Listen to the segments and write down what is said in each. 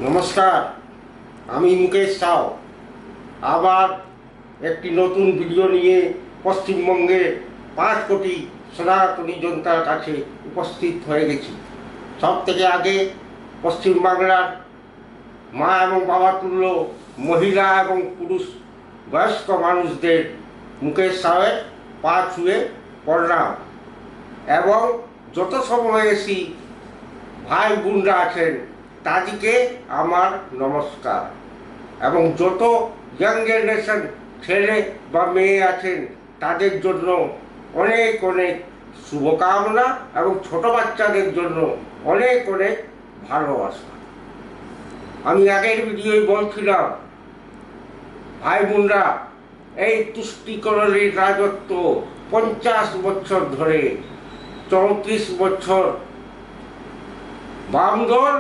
নমস্কার, আমি মুকেশ সাউ আবার একটি নতুন ভিডিও নিয়ে পশ্চিমবঙ্গে 5 কোটি সনাতনী জনতার কাছে উপস্থিত হয়ে গেছি। সব থেকে আগে পশ্চিমবাংলার মা এবং বাবা তুল্য মহিলা এবং পুরুষ বয়স্ক মানুষদের মুকেশ সাউয়ের পা ছুঁয়ে প্রণাম, এবং যত সমবয়সী ভাই বোনরা আছেন তাদেরকে আমার নমস্কার, এবং যত ইয়াং জেনারেশন ছেলে বা মেয়ে আছেন তাদের জন্য অনেক অনেক শুভকামনা, এবং ছোট বাচ্চাদের জন্য অনেক অনেক ভালোবাসা। আমি আগের ভিডিওয় বলছিলাম, ভাই বোনরা, এই তুষ্টিকরণের রাজত্ব 50 বছর ধরে, 34 বছর বাম দল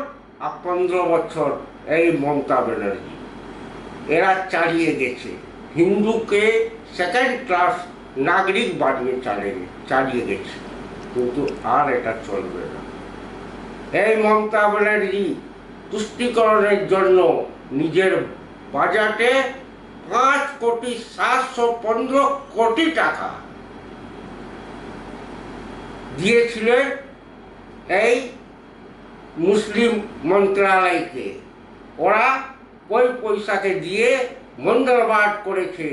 আর 15 বছর এই মমতা ব্যানার্জি, এরা চালিয়ে গেছে। হিন্দুকে সেকেন্ড ক্লাস নাগরিক বানিয়ে চালিয়ে গেছে, কিন্তু আর এটা চলবে না। এই মমতা ব্যানার্জি তুষ্টিকরণের জন্য নিজের বাজেটে 5,715 কোটি টাকা দিয়েছিলেন এই মুসলিম মন্ত্রণালয়কে। ওরা ওই পয়সাকে দিয়ে মন্দিরবাদ করেছে,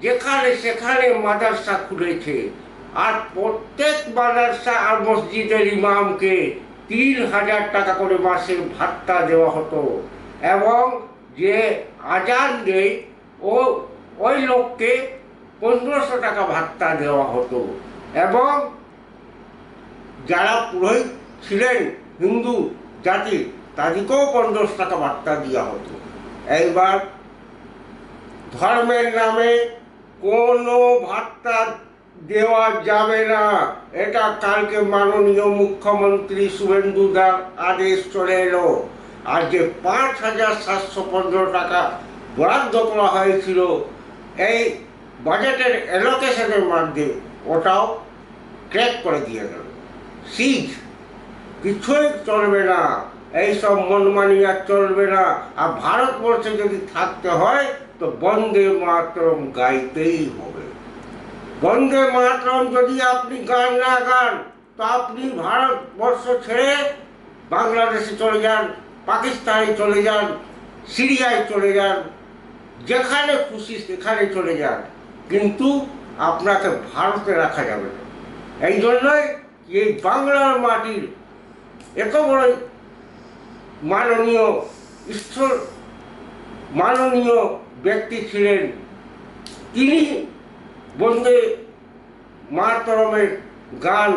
যেখানে সেখানে মাদ্রাসা খুলেছে, আর প্রত্যেক মাদ্রাসা আর মসজিদের ইমামকে 3,000 টাকা করে মাসে ভাত্তা দেওয়া হতো, এবং যে আজান দেয় ওই লোককে 1500 টাকা ভাত্তা দেওয়া হতো, এবং যারা পুরোহিত ছিলেন হিন্দু জাতি তাদেরকেও 1500 টাকা ভাত্তা দেওয়া হতো। এইবার ধর্মের নামে কোনো ভাত্তা দেওয়া যাবে না, এটা কালকে মাননীয় মুখ্যমন্ত্রী শুভেন্দুদার আদেশ চলে এলো। আর যে 5,715 টাকা বরাদ্দ করা হয়েছিল এই বাজেটের অ্যালোকেশনের মধ্যে, ওটাও ক্র্যাক করে দিয়ে গেল। সিজ কিছুই চলবে না, এইসব মনমানি আর চলবে না। আর ভারতবর্ষে যদি থাকতে হয় তো বন্দে মাতরম গাইতেই হবে। বন্দে মাতরম যদি আপনি গান না গান তো আপনি ভারতবর্ষ ছেড়ে বাংলাদেশে চলে যান, পাকিস্তানে চলে যান, সিরিয়ায় চলে যান, যেখানে খুশি সেখানে চলে যান, কিন্তু আপনাকে ভারতে রাখা যাবে না। এই জন্যই এই বাংলার মাটির এত বড় মাননীয় ব্যক্তি ছিলেন, তিনি বন্দে মাতরমের গান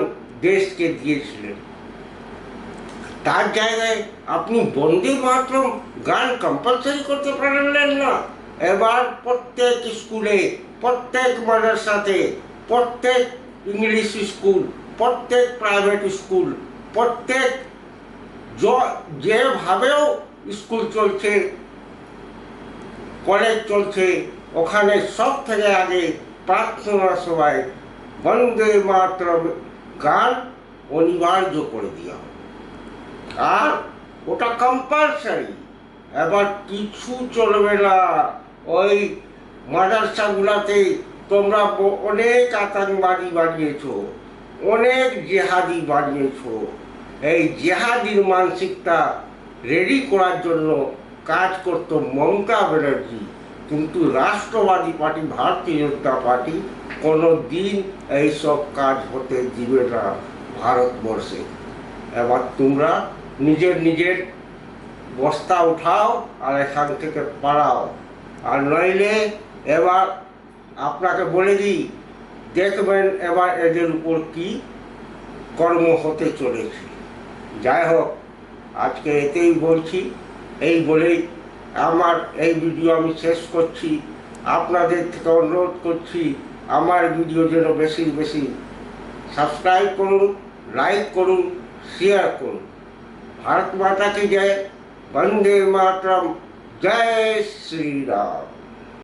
দেশকে দিয়েছিলেন। তার জায়গায় আপনি বন্দে মাতরম গান কম্পালসারি করতে পারলেন না। এবার প্রত্যেক স্কুলে, প্রত্যেক মাদ্রাসাতে, প্রত্যেক ইংলিশ স্কুল, প্রত্যেক প্রাইভেট স্কুল, প্রত্যেক যেভাবেও স্কুল চলছে, কলেজ চলছে, ওখানে সব থেকে আগে প্রার্থনা সভায় বন্দে মাতরম গান অনিবার্য করে দেওয়া হবে, আর ওটা কম্পালসারি। এবার কিছু চলবে না। ওই মাদ্রাসাগুলাতে তোমরা অনেক আতঙ্কবাদী বানিয়েছো, অনেক জেহাদি বানিয়েছো। এই জেহাদির মানসিকতা রেডি করার জন্য কাজ করত মমতা ব্যানার্জি, কিন্তু রাষ্ট্রবাদী পার্টি ভারতীয় জনতা পার্টি কোনো দিন এইসব কাজ হতে দিবে না ভারতবর্ষে। এবার তোমরা নিজের বস্তা উঠাও আর এখান থেকে পালাও, আর নইলে এবার আপনাকে বলে দিই, দেখবেন এবার এদের উপর কি কর্ম হতে চলেছে। যাই হোক, আজকে এতেই বলছি, এই বলেই আমার এই ভিডিও আমি শেষ করছি। আপনাদের থেকে অনুরোধ করছি, আমার ভিডিও যেন বেশি বেশি সাবস্ক্রাইব করুন, লাইক করুন, শেয়ার করুন। भारत माता की जय, वंदे मातरम, जय श्री राम।